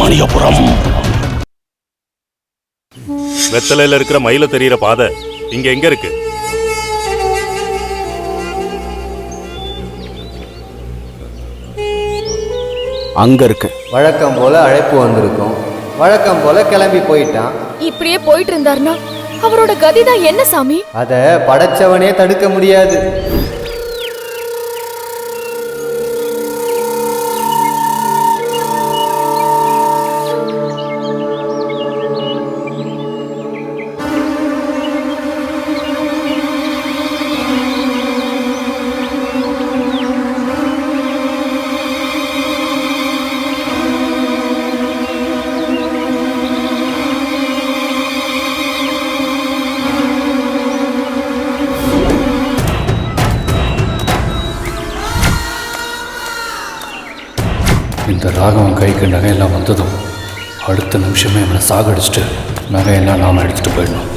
சுப்பிரமணியபுரம். வெத்தலையில இருக்கிற மயில தெரியிற பாதை இங்க எங்க இருக்கு? அங்க இருக்கு. வழக்கம் போல அழைப்பு வந்திருக்கும், வழக்கம் போல கிளம்பி போயிட்டான். இப்படியே போயிட்டு இருந்தாருன்னா அவரோட கதிதான் என்ன சாமி? அத படைச்சவனே தடுக்க முடியாது. இந்த ராகவன் கைக்கு நகையெல்லாம் வந்ததும் அடுத்த நிமிஷமே அவனை சாகடிச்சுட்டு நகையெல்லாம் நாம் எடுத்துகிட்டு போயிடணும்.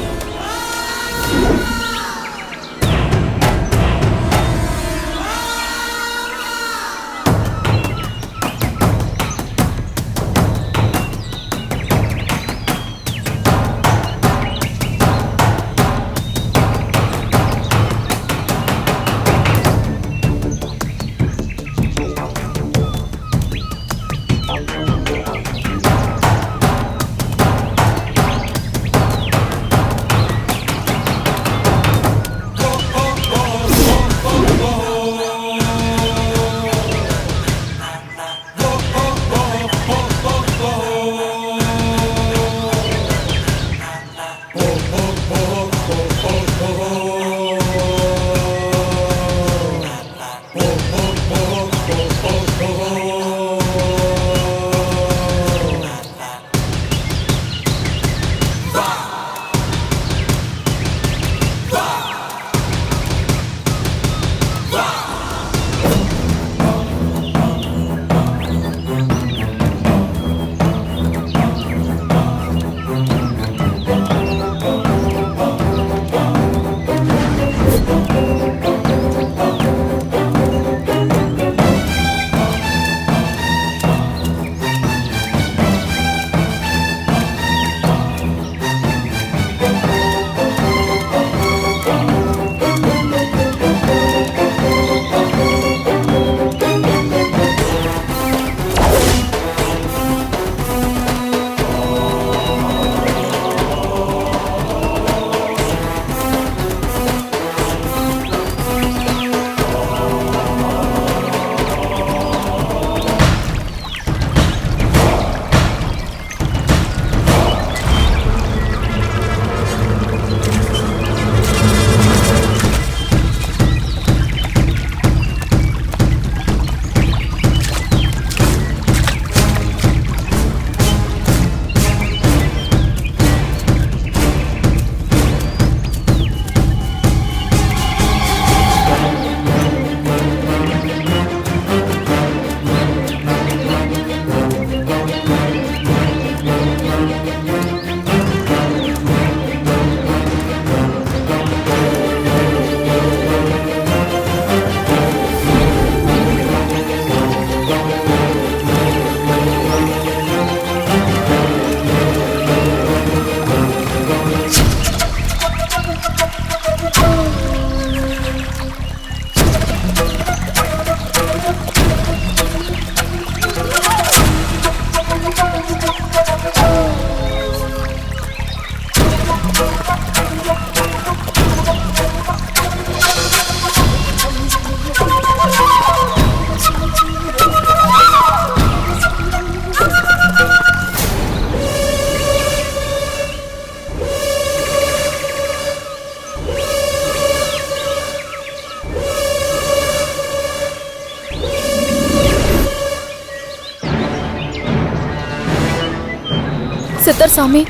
சித்தர் சாமி,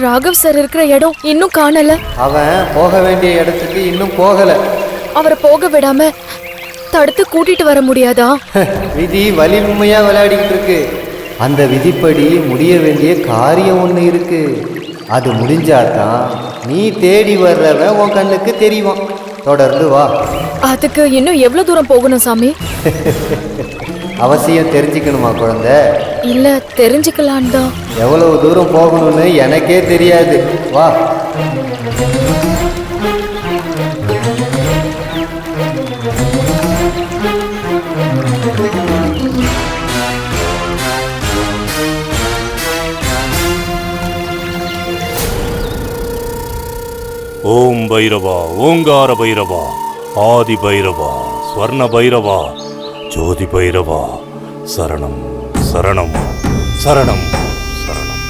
ராகவ் சார் இருக்கிற இடம் இன்னும் காணல. அவன் போக வேண்டிய இடத்துக்கு இன்னும் போகல. அவரை போக விடாம தடுத்து கூட்டிட்டு வர முடியாதா? விதி வலிமையா விளையாடிக்கிட்டு இருக்கு. அந்த விதிப்படி முடிய வேண்டிய காரியம் ஒன்று இருக்கு. அது முடிஞ்சாதான் நீ தேடி வர்றவன் உன் கண்ணுக்கு தெரியும். தொடர்ந்து வா. அதுக்கு இன்னும் எவ்வளவு தூரம் போகணும் சாமி? அவசியம் தெரிஞ்சுக்கணுமா குழந்தை? இல்ல தெரிஞ்சுக்கலான் தான். எவ்வளவு தூரம் போகணும்னு எனக்கே தெரியாது. வா. ஓம் பைரவா, ஓங்கார பைரவா, ஆதி பைரவா, ஸ்வர்ண பைரவா, ஜோதி பைரவா, சரணம் சரணம் சரணம் சரணம்.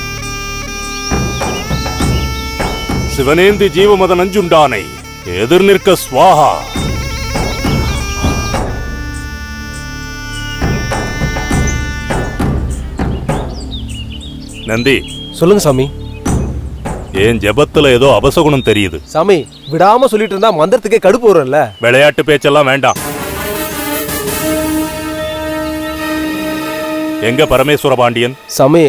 சிவனேந்தி ஜீவமத நஞ்சுண்டானை எதிர் நிற்க ஸ்வாஹா. நந்தி, சொல்லுங்க சாமி. ஏன் ஜெபத்துல ஏதோ அபசகுணம் தெரியுது. சாமி விடாம சொல்லிட்டு இருந்தா மந்திரத்துக்கே கடுப்பு வரும்ல. விளையாட்டு பேச்செல்லாம் வேண்டாம். எங்க பரமேஸ்வர பாண்டியன்? சாமி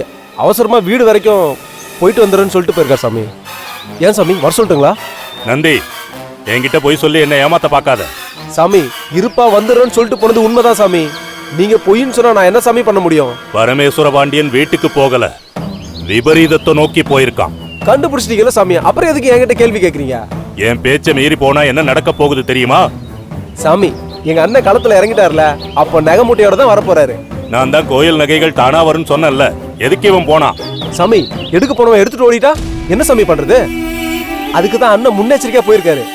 அவசரமா வீடு வரைக்கும் போயிட்டு வந்துடுறேன்னு சொல்லிட்டு போயிருக்கார் சாமி. ஏன் சாமி வர சொல்லட்டுங்களா? நந்தி, என்கிட்ட போய் சொல்லி என்ன ஏமாத்த பார்க்காத. சாமி இருப்பா வந்துடுறேன்னு சொல்லிட்டு போனது உண்மைதான் சாமி. நீங்க பொய்ன்னு சொன்னா நான் என்ன சாமி பண்ண முடியும்? பரமேஸ்வர பாண்டியன் வீட்டுக்கு போகல, விபரீதத்தை நோக்கி போயிருக்கான். கண்டுபிடிச்சிட்டீங்களா சாமி? அப்புறம் எதுக்கு என்கிட்ட கேள்வி கேக்குறீங்க? என் பேச்சை மீறி போனா என்ன நடக்க போகுது தெரியுமா? சாமி எங்க அண்ணன் களத்துல இறங்கிட்டார்ல, அப்ப நகை மூட்டையோட தான் வரப்போறாரு. நான் தான் கோயில் நகைகள் தானா வரும்னு சொன்னேன்ல, எதுக்கு இவன் போனான்? சாமி எடுக்க போனவன் எடுத்துட்டு ஓடிட்டா என்ன சாமி பண்றது? அதுக்கு தான் அண்ணன் முன்னெச்சரிக்கையா போயிருக்காரு.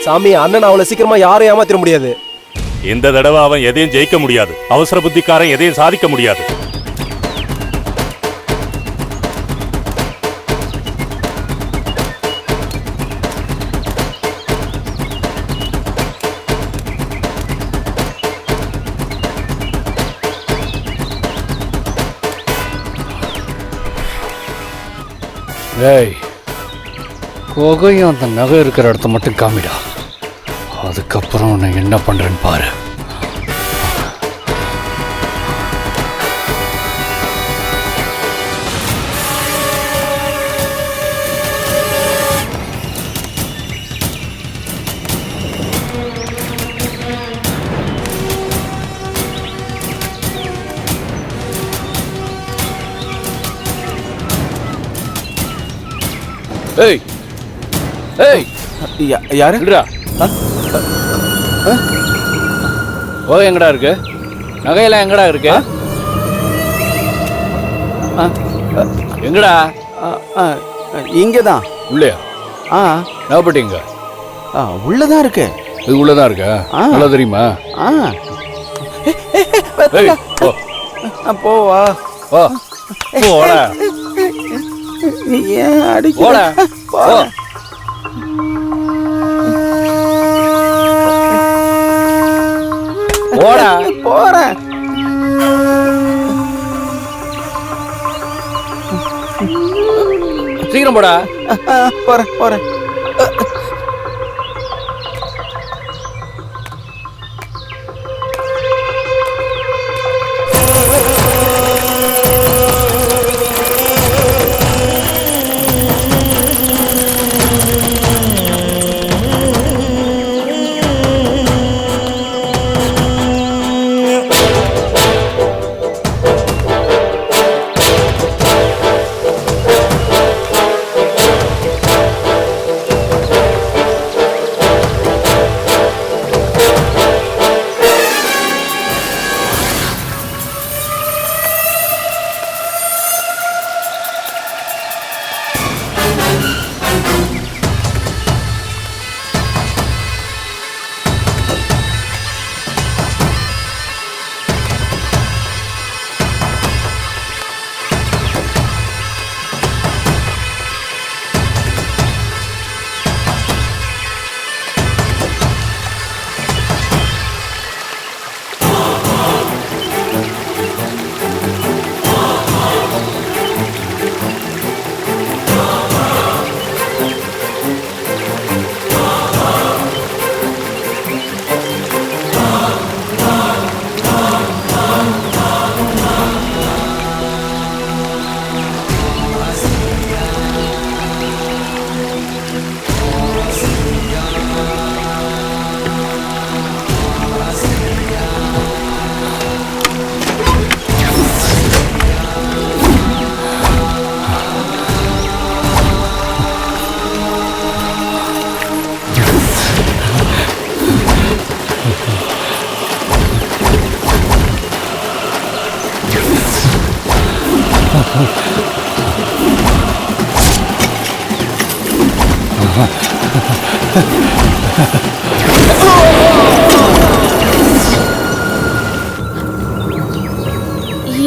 சாமி அண்ணன் அவ்வளவு சீக்கிரமா யாரையும் ஏமாத்திர முடியாது. இந்த தடவை அவன் எதையும் ஜெயிக்க முடியாது. அவசர புத்திக்காரன் எதையும் சாதிக்க முடியாது. ஏய், குகையும் அந்த நகை இருக்கிற இடத்த மட்டும் காமிடா. அதுக்கப்புறம் நான் என்ன பண்றேன்னு பாரு. ஏய் ஏய், யாரு? எங்கடா ஓ, எங்கடா இருக்கு நகையெல்லாம்? எங்கடா இருக்கு? எங்கடா? இங்கதான். உள்ளயா? நகைப்பட்டிங்க உள்ளதான் இருக்கு. இது உள்ளதான் இருக்கா? நல்லா தெரியுமா? ஏய், போ. போவா போ. போடா. ஏன் அடிக்க? போடா. போ. போடா. போறேன். சீக்கிரம் போடா. போறேன் போறேன்.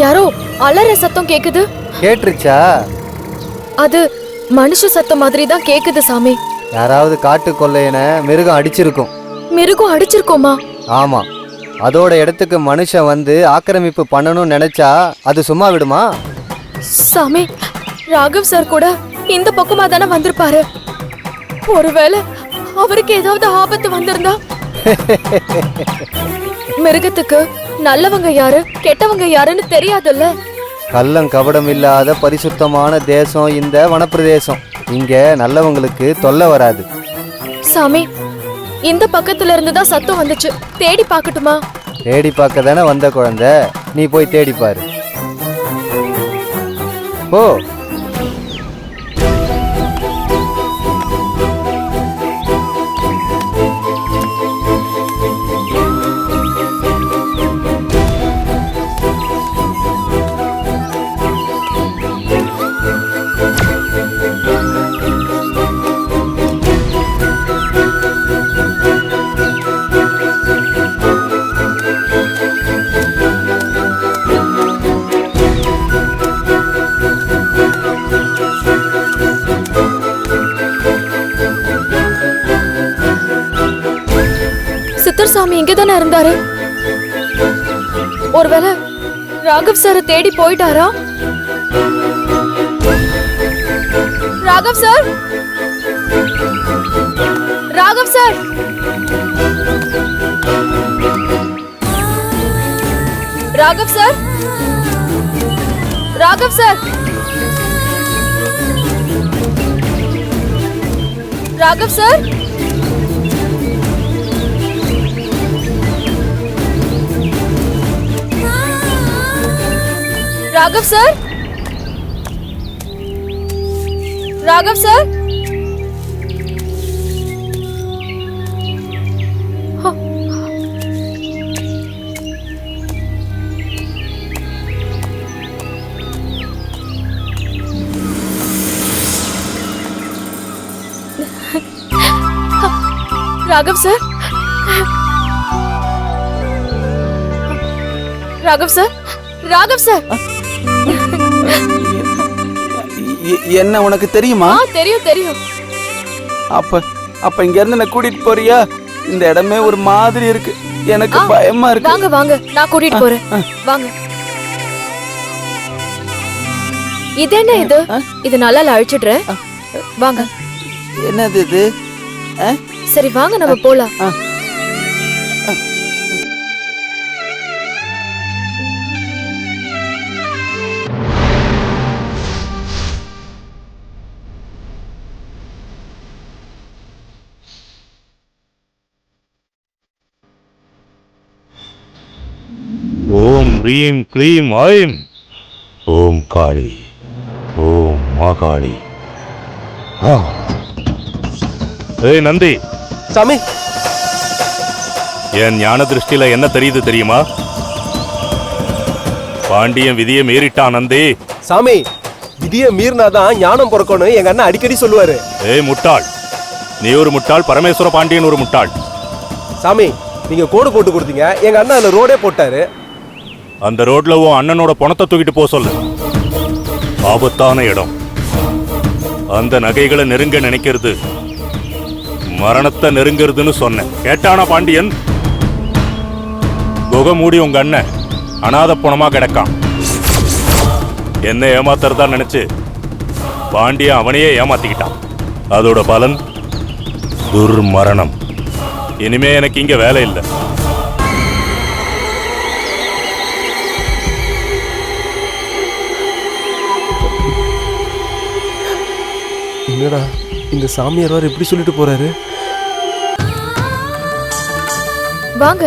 யாரோ அலற சத்தம் கேக்குது. கேட்டுருச்சா? அது மனுஷ சத்தம் மாதிரி தான் கேக்குது சாமி. யாராவது காட்டு கொள்ளையனை மிருகம் அடிச்சிருக்கும். மிருகம் அடிச்சிருக்கோமா? ஆமா, அதோட இடத்துக்கு மனுஷன் வந்து ஆக்கிரமிப்பு பண்ணணும்னு நினைச்சா அது சும்மா விடுமா? சாமி, ராகவ் சார் கூட இந்த பக்கமா தானே வந்திருப்பாரு. ஒருவேளை அவருக்கு ஏதாவது ஆபத்து வந்திருந்தா? மிருகத்துக்கு நல்லவங்க யாரு கெட்டவங்க யாருன்னு தெரியாதுல்ல. கள்ளம் கபடம் இல்லாத பரிசுத்தமான தேசம் இந்த வனப்பிரதேசம். இங்க நல்லவங்களுக்கு தொல்லை வராது. சாமி, இந்த பக்கத்துல இருந்து தான் சத்தம் வந்துச்சு. தேடி பார்க்கட்டுமா? தேடி பார்க்க தானே வந்த குழந்தை, நீ போய் தேடி பாரு. ஓ, சித்தர் சாமி இங்க தானே இருந்தாரு. ஒருவேளை ராகவ் சார தேடி போயிட்டாரா? Raghav sir, Raghav sir, Raghav sir, Raghav sir, Raghav sir, Raghav sir, Raghav sir. Raghav sir, Raghav sir, Raghav sir. என்ன உனக்கு தெரியுமா? தெரியும் தெரியும். அப்ப இங்க இருந்து என்ன கூட்டிட்டு போறியா? இந்த இடமே ஒரு மாதிரி இருக்கு, எனக்கு பயமா இருக்கு. வாங்க வாங்க, நான் கூட்டிட்டு போறேன். வாங்க. இது என்ன இது? இது நல்லா அழிச்சிடுறேன். வாங்க. என்னது இது? சரி வாங்க, நம்ம போலாம். ஓம் ரீம் க்ளீம் ஐம். ஓம் காளி, ஓம் மாகாளி. ஏய் நந்தி. சாமி, என் ஞான திருஷ்டில என்ன தெரியுது தெரியுமா? பாண்டியன் விதியை மீறிட்டான் நந்தி. சாமி, விதியை மீறினாதான் ஞானம் பிறக்கணும் எங்க அண்ணன் அடிக்கடி சொல்லுவாரு. ஏய் முட்டாள், நீ ஒரு முட்டாள், பரமேஸ்வர பாண்டியன் ஒரு முட்டாள். சாமி, நீங்க கோடு போட்டு கொடுத்தீங்க, எங்க அண்ணன் அதுல ரோடே போட்டாரு. அந்த ரோட்ல உன் அண்ணனோட பணத்தை தூக்கிட்டு போக சொல்லு. ஆபத்தான இடம். அந்த நகைகளை நெருங்க நினைக்கிறது மரணத்தை நெருங்கிறதுன்னு சொன்னேன். கேட்டானா பாண்டியன்? குகை மூடி உங்க அண்ணன் அனாத பணமா கிடக்கான். என்ன ஏமாத்துறதா நினைச்சு பாண்டியன் அவனையே ஏமாத்திக்கிட்டான். அதோட பலன் துர்மரணம். இனிமே எனக்கு இங்க வேலை இல்லை. என்னடா இந்த சாமியார் வேற எப்படி சொல்லிட்டு போறாரு? வாங்க,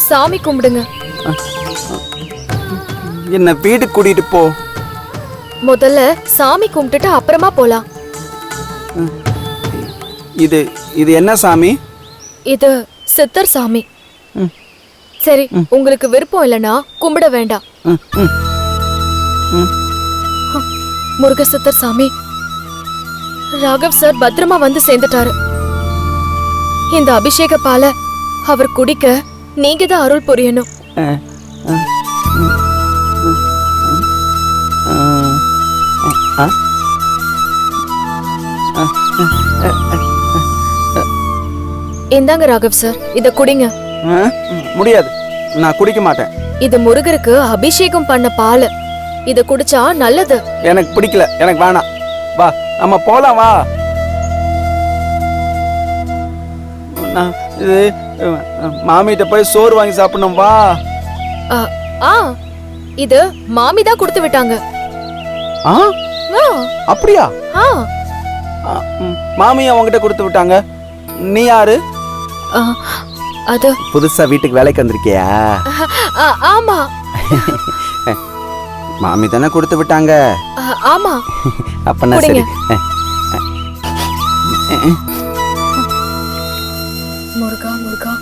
சாமி கும்பிடுங்க. என்ன வீட்டுக்கு கூட்டிட்டு போ. முதல்ல சாமி கும்பிட்டுட்டு அப்புறமா போலாம். இது இது என்ன சாமி? இது சித்தர் சாமி. சரி, உங்களுக்கு விருப்பம் இல்லைன்னா கும்பிட வேண்டாம். முருகசித்தர் சாமி, ராகவ் சார் பத்திரமா வந்து சேர்ந்துட்டாரு. இந்த அபிஷேக பாலை அவர் குடிக்க நீங்க தான் அருள் புரியணும். இந்தாங்க ராகவ் சார், இத குடிங்க. முடியாது, நான் குடிக்க மாட்டேன். இது முருகருக்கு அபிஷேகம் பண்ண பால். இத குடிச்சா நல்லது. எனக்கு பிடிக்கல, எனக்கு வேணாம். வா நம்ம போலாம், வா. நான் இது மாமிகிட்ட போய் சோறு வாங்கி சாப்பிடணும், வா. ஆ, இது மாமி தான் கொடுத்து விட்டாங்க. ஆ, ஆ, அப்படியா? ஆ, மாமி அவங்ககிட்ட கொடுத்து விட்டாங்க. நீ யாரு? ஆ, அது புதுசா வீட்டுக்கு வேலைக்கு வந்திருக்கியா? ஆமா. மாமி தானே கொடுத்து விட்டாங்க. ஆமா. அப்பனா சரி. முருகா முருகா,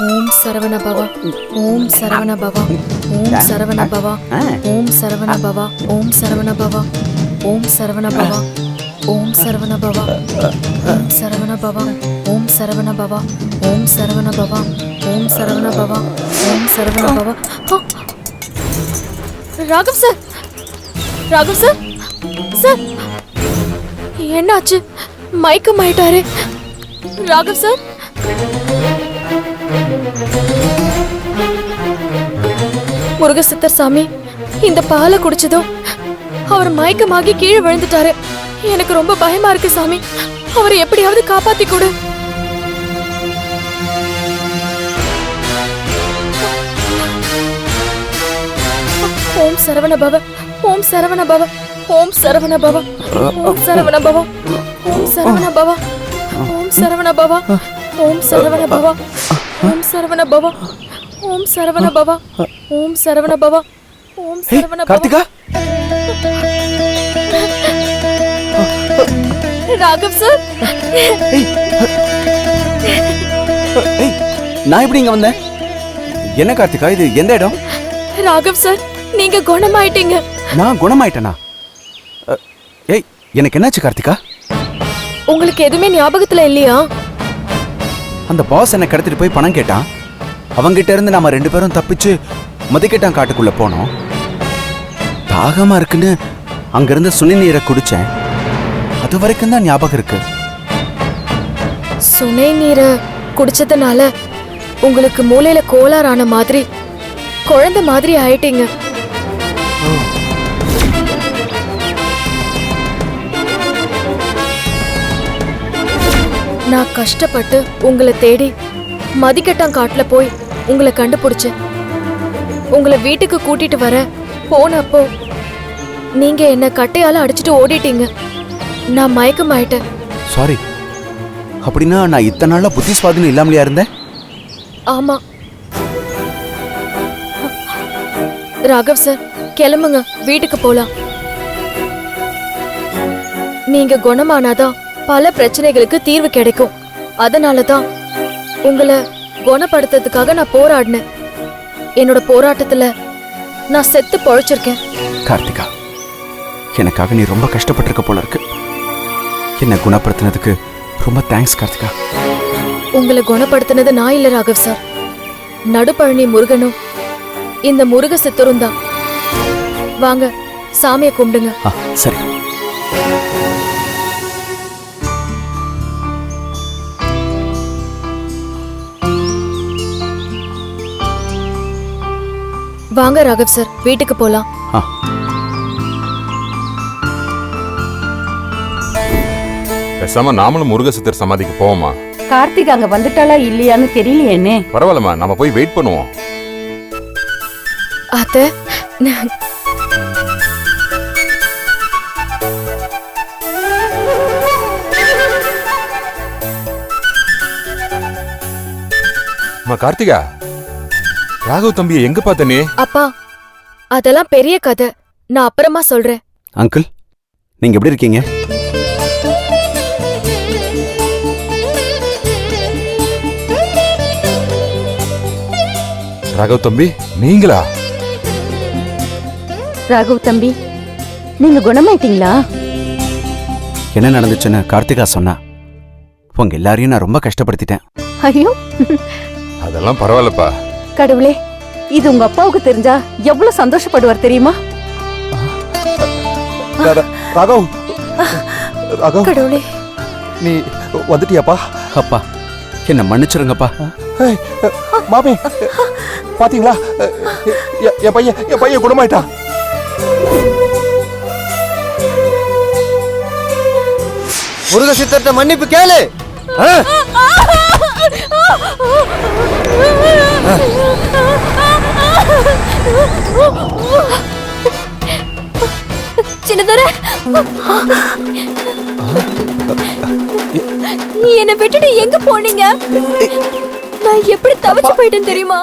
ஓம் சரவண பவா, ஓம் சரவண பவா, ஓம் சரவண பவா, ஓம் சரவண பவா, ஓம் சரவண பவா, ஓம் சரவண பவா, ஓம் சரவண பவா, ஓம் சரவண பவா, ஓம் சரவண பவா, ஓம் சரவண பவா, ஓம் சரவண பவா, ஓம் சரவண பவா. Raghav sir, Raghav sir, sir என்னாச்சு? மயக்கம் ஆயிட்டாரு. ராகவ் சார், முருகசித்தர் சாமி, இந்த பாலை குடிச்சதும் அவர் மயக்கமாகி கீழே விழுந்துட்டாரு. எனக்கு ரொம்ப பயமா இருக்கு சாமி. அவரை எப்படியாவது காப்பாத்தி கொடு. ஓம் சரவண பவ, ஓம் சரவண பவ, ஓம் சரவண பவ, ஓம் சரவண பவ, ஓம் சரவண பவ, ஓம் சரவண பவ, ஓம் சரவண பவ, ஓம் சரவண பவ, ஓம் சரவண பவ, ஓம் சரவண பவ, ஓம் சரவண பவ. கார்த்திகா, ராகவ் சார், நான் எப்படி இங்க வந்தேன்? என்ன கார்த்திகா, இது எந்த இடம்? ராகவ் சார், நீங்க குணமாயிட்டீங்க. நான் குணமாயிட்டேனா? ஏய், எனக்கு என்னாச்சு கார்த்திகா? உங்களுக்கு எதுவுமே ஞாபகத்துல இல்லையா? அந்த பாஸ் என்ன கடத்திட்டு போய் பணம் கேட்டான். அவங்கிட்ட இருந்து நாம 2 பேரும் தப்பிச்சு மதிக்கட்டான் காட்டுக்குள்ள போனோம். தாகமா இருக்குன்னு அங்கிருந்து சுனி நீரை குடிச்சேன். அது வரைக்கும் தான் ஞாபகம் இருக்கு. சுனை நீரை குடிச்சதுனால உங்களுக்கு மூளையில கோளாறான மாதிரி, குழந்தை மாதிரி ஆயிட்டீங்க. நான் கஷ்டப்பட்டு உங்களை தேடி மதிக்கட்டான் போய் உங்களை கண்டுபிடிச்சேன். உங்களை வீட்டுக்கு கூட்டிட்டு வர போனப்போ நீங்க என்ன கட்டையால அடிச்சுட்டு ஓடிட்டீங்க. நான் மயக்கமாயிட்டேன். சாரி. அப்படின்னா நான் இத்தனை நாளா புத்தி சுவாதீனம் இல்லாமலையா இருந்தேன்? ஆமா. ராகவ் சார், கிளம்புங்க, வீட்டுக்கு போலாம். நீங்க குணமானாதான் பல பிரச்சனைகளுக்கு தீர்வு கிடைக்கும். அதனாலதான் உங்களை குணப்படுத்துறதுக்காக நான் போராடினேன். என்னோட போராட்டத்துல நான் செத்து பொழைச்சிருக்கேன். கார்த்திகா, எனக்காக நீ ரொம்ப கஷ்டப்பட்டிருக்க போல இருக்கு. என்ன குணப்படுத்தினதுக்கு ரொம்ப தேங்க்ஸ் கார்த்திகா. உங்களை குணப்படுத்தினது நான் இல்ல ராகவ் சார், நடுப்பழனி முருகனும் இந்த முருக சித்தரும் தான். வாங்க, சாமியை கும்பிடுங்க. சரி. வாங்க ராகவ் சார், வீட்டுக்கு போலாம். பேசாம நாமளும் முருகசித்தர் சமாதிக்கு போவோமா? கார்த்திக் அங்க வந்துட்டாளா இல்லையான்னு தெரியலையேனே. பரவாயில்லம்மா, நம்ம போய் வெயிட் பண்ணுவோம். அத்தை, கார்த்திகா, ராகவ் தம்பியை எங்க பார்த்த நீ? அப்பா, அதெல்லாம் பெரிய கதை, நான் அப்புறமா சொல்றேன். அங்கிள், நீங்க எப்படி இருக்கீங்க? ராகவ் தம்பி, நீங்களா? ராகவ் தம்பி, நீங்க குணமாயிட்டீங்களா? என்ன நடந்துச்சுன்னு கார்த்திகா சொன்னா. உங்க எல்லாரையும் நான் ரொம்ப கஷ்டப்படுத்திட்டேன். ஐயோ அதெல்லாம் பரவாயில்லப்பா. கடவுளே, இது உங்க அப்பாவுக்கு தெரிஞ்சா எவ்வளவு சந்தோஷப்படுவார் தெரியுமா? ராகவ், ராகவ், கடவுளே, நீ வந்துட்டியாப்பா? அப்பா என்ன மன்னிச்சிருங்கப்பா. ஏய், மாமி பாத்தீங்களா? என் பையன் குணமாயிட்டான். முருக சித்தர்கிட்ட மன்னிப்பு கேளு. சின்னதர, என்னை விட்டுட்டு எங்க போனீங்க? நான் எப்படி தவிச்சு போயிட்டேன் தெரியுமா?